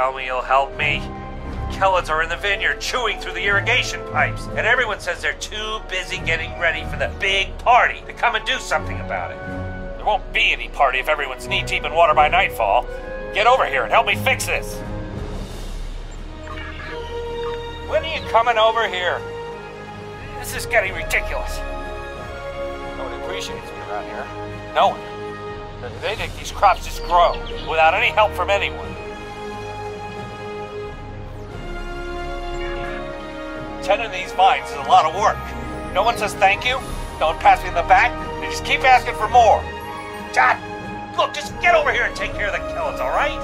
tell me you'll help me? Kellids are in the vineyard chewing through the irrigation pipes, and everyone says they're too busy getting ready for the big party to come and do something about it. There won't be any party if everyone's knee-deep in water by nightfall. Get over here and help me fix this. When are you coming over here? This is getting ridiculous. Nobody appreciates me around here. No one. They think these crops just grow without any help from anyone. 10 of these vines is a lot of work. No one says thank you. No one pats me in the back. They just keep asking for more. God, look, just get over here and take care of the Kellids, all right?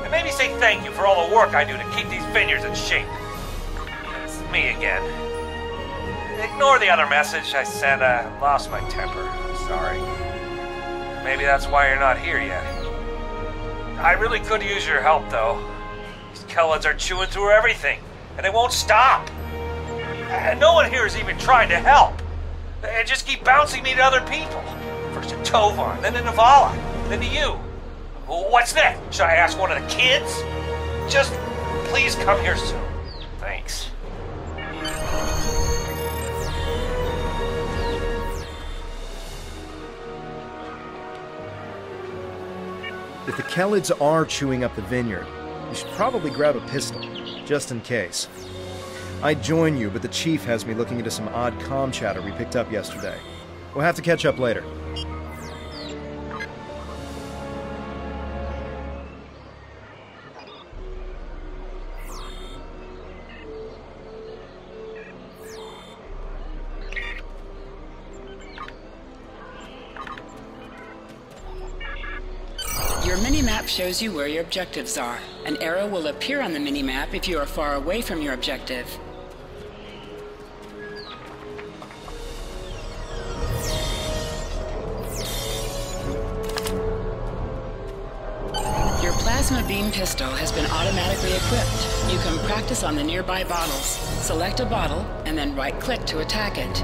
And maybe say thank you for all the work I do to keep these vineyards in shape. It's me again. Ignore the other message I sent. Lost my temper. I'm sorry. Maybe that's why you're not here yet. I really could use your help, though. These Kellids are chewing through everything, and they won't stop. And no one here is even trying to help. They just keep bouncing me to other people. First to Tovan, then to Navala, then to you. What's next? Should I ask one of the kids? Just please come here soon. Thanks. If the Kellids are chewing up the vineyard, you should probably grab a pistol, just in case. I'd join you, but the chief has me looking into some odd comm chatter we picked up yesterday. We'll have to catch up later. Your mini-map shows you where your objectives are. An arrow will appear on the mini-map if you are far away from your objective. Your plasma beam pistol has been automatically equipped. You can practice on the nearby bottles. Select a bottle and then right-click to attack it.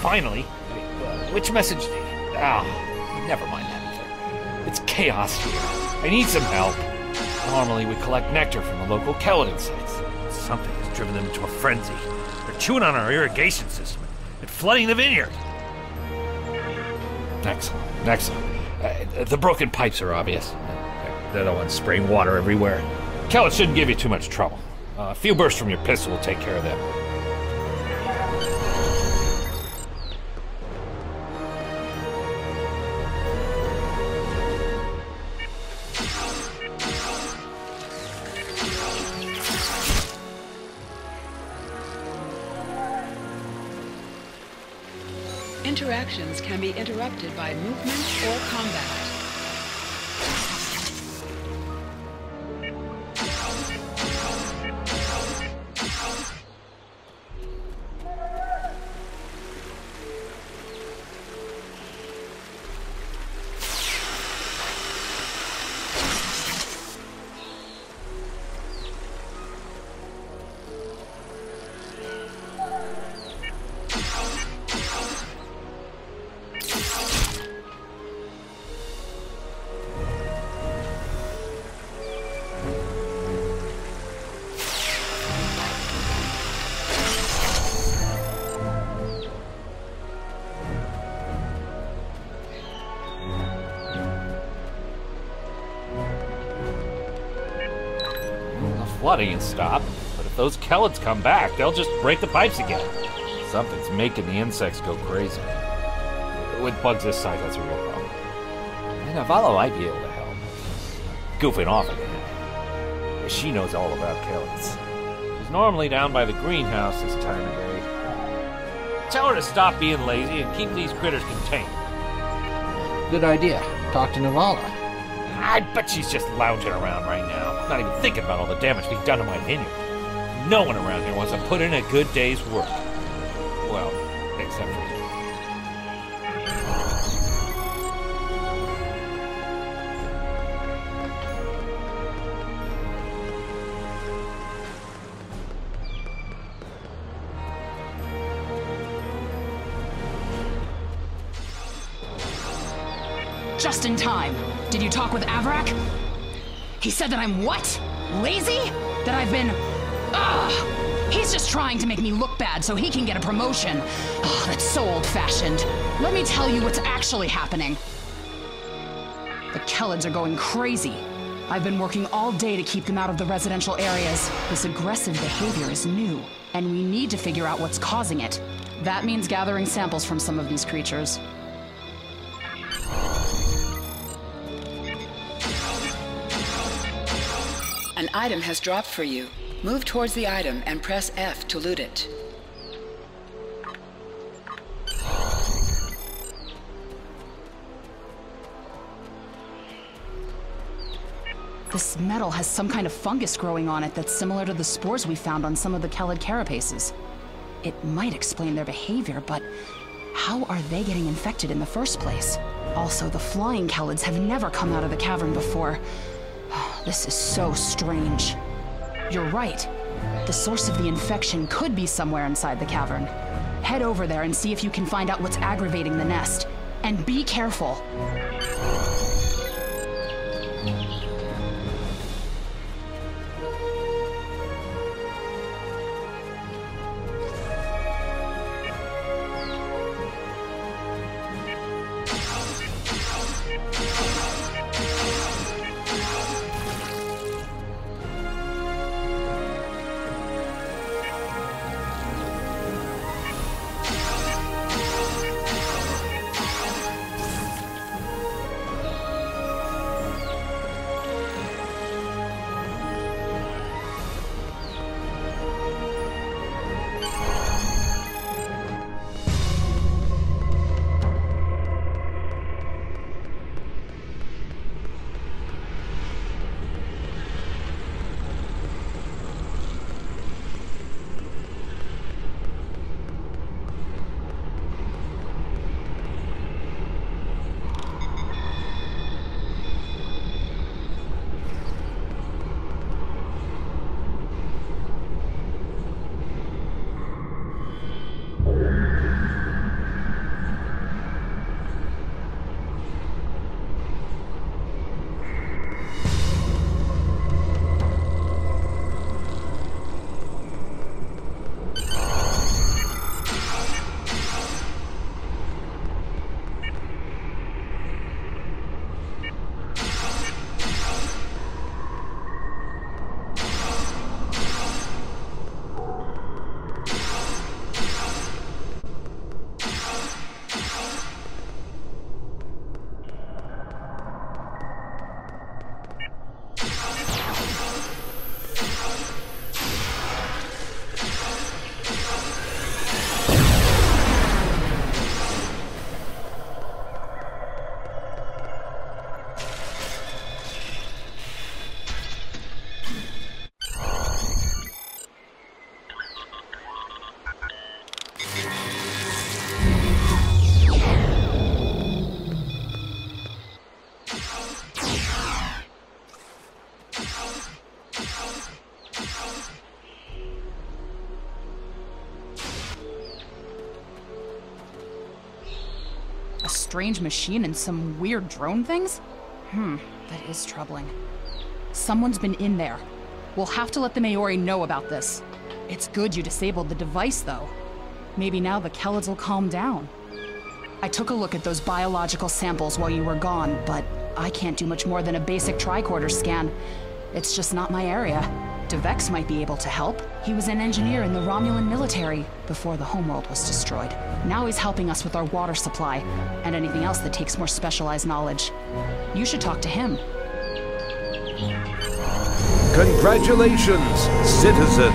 Finally? Which message do you... never mind that. It's chaos here. I need some help. Normally we collect nectar from the local Kellid sites. Something has driven them into a frenzy. They're chewing on our irrigation system and flooding the vineyard. Excellent. The broken pipes are obvious. They're the ones spraying water everywhere. Kellid shouldn't give you too much trouble. A few bursts from your pistol will take care of them. Interactions can be interrupted by movement or combat. Flooding has stopped, but if those Kellids come back, they'll just break the pipes again. Something's making the insects go crazy. With bugs this size, that's a real problem. And Navala might be able to help. Goofing off again. She knows all about Kellids. She's normally down by the greenhouse this time of day. Tell her to stop being lazy and keep these critters contained. Good idea. Talk to Navala. I bet she's just lounging around right now, not even thinking about all the damage being done to my vineyard. No one around here wants to put in a good day's work. Well, except for you. Just in time. Did you talk with Avrak? He said that I'm what? Lazy? That I've been... Ugh! He's just trying to make me look bad so he can get a promotion. Oh, that's so old-fashioned. Let me tell you what's actually happening. The Kellids are going crazy. I've been working all day to keep them out of the residential areas. This aggressive behavior is new, and we need to figure out what's causing it. That means gathering samples from some of these creatures. An item has dropped for you. Move towards the item and press F to loot it. This metal has some kind of fungus growing on it that's similar to the spores we found on some of the Kellid carapaces. It might explain their behavior, but how are they getting infected in the first place? Also, the flying Kellids have never come out of the cavern before. This is so strange. You're right. The source of the infection could be somewhere inside the cavern. Head over there and see if you can find out what's aggravating the nest. And be careful. A strange machine and some weird drone things? That is troubling. Someone's been in there. We'll have to let the Maori know about this. It's good you disabled the device, though. Maybe now the Kellids will calm down. I took a look at those biological samples while you were gone, but I can't do much more than a basic tricorder scan. It's just not my area. Devex might be able to help. He was an engineer in the Romulan military before the homeworld was destroyed. Now he's helping us with our water supply and anything else that takes more specialized knowledge. You should talk to him. Congratulations, citizen!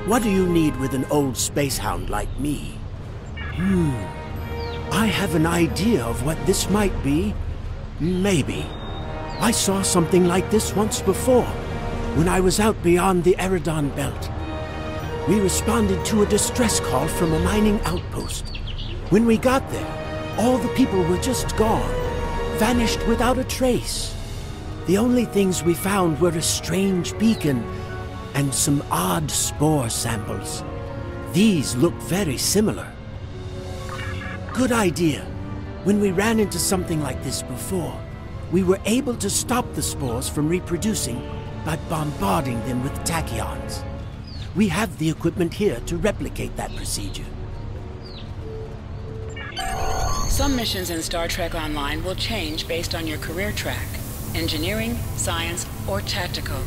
What do you need with an old space hound like me? I have an idea of what this might be. Maybe. I saw something like this once before, when I was out beyond the Eridon Belt. We responded to a distress call from a mining outpost. When we got there, all the people were just gone, vanished without a trace. The only things we found were a strange beacon and some odd spore samples. These look very similar. Good idea. When we ran into something like this before, we were able to stop the spores from reproducing by bombarding them with tachyons. We have the equipment here to replicate that procedure. Some missions in Star Trek Online will change based on your career track: engineering, science, or tactical.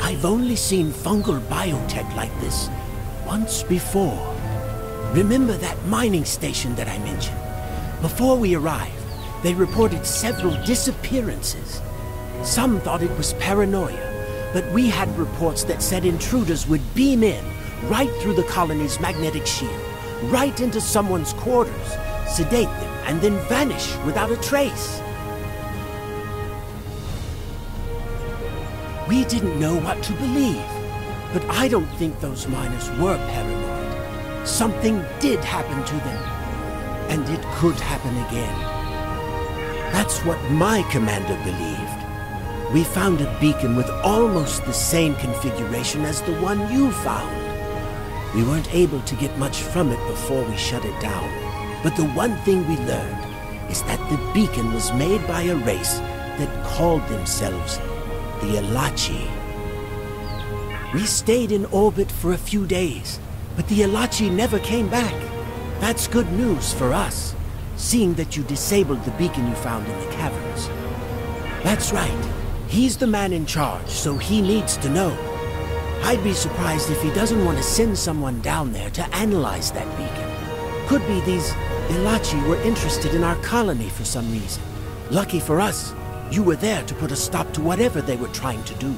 I've only seen fungal biotech like this once before. Remember that mining station that I mentioned? Before we arrived, they reported several disappearances. Some thought it was paranoia, but we had reports that said intruders would beam in right through the colony's magnetic shield, right into someone's quarters, sedate them, and then vanish without a trace. We didn't know what to believe, but I don't think those miners were paranoid. Something did happen to them, and it could happen again. That's what my commander believed. We found a beacon with almost the same configuration as the one you found. We weren't able to get much from it before we shut it down, but the one thing we learned is that the beacon was made by a race that called themselves the Elachi. We stayed in orbit for a few days, but the Elachi never came back. That's good news for us, seeing that you disabled the beacon you found in the caverns. That's right. He's the man in charge, so he needs to know. I'd be surprised if he doesn't want to send someone down there to analyze that beacon. Could be these Elachi were interested in our colony for some reason. Lucky for us, you were there to put a stop to whatever they were trying to do.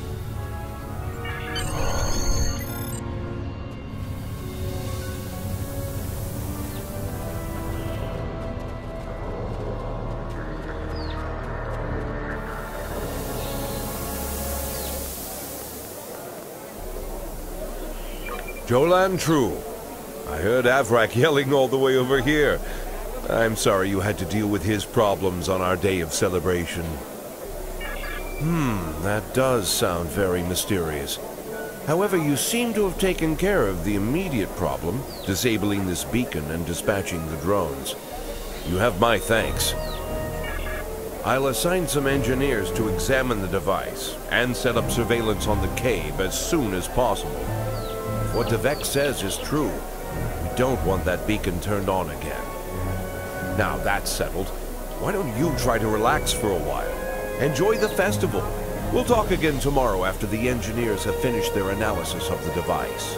Jolan True. I heard Avrak yelling all the way over here. I'm sorry you had to deal with his problems on our day of celebration. That does sound very mysterious. However, you seem to have taken care of the immediate problem, disabling this beacon and dispatching the drones. You have my thanks. I'll assign some engineers to examine the device and set up surveillance on the cave as soon as possible. If what Devek says is true, we don't want that beacon turned on again. Now that's settled, why don't you try to relax for a while? Enjoy the festival. We'll talk again tomorrow after the engineers have finished their analysis of the device.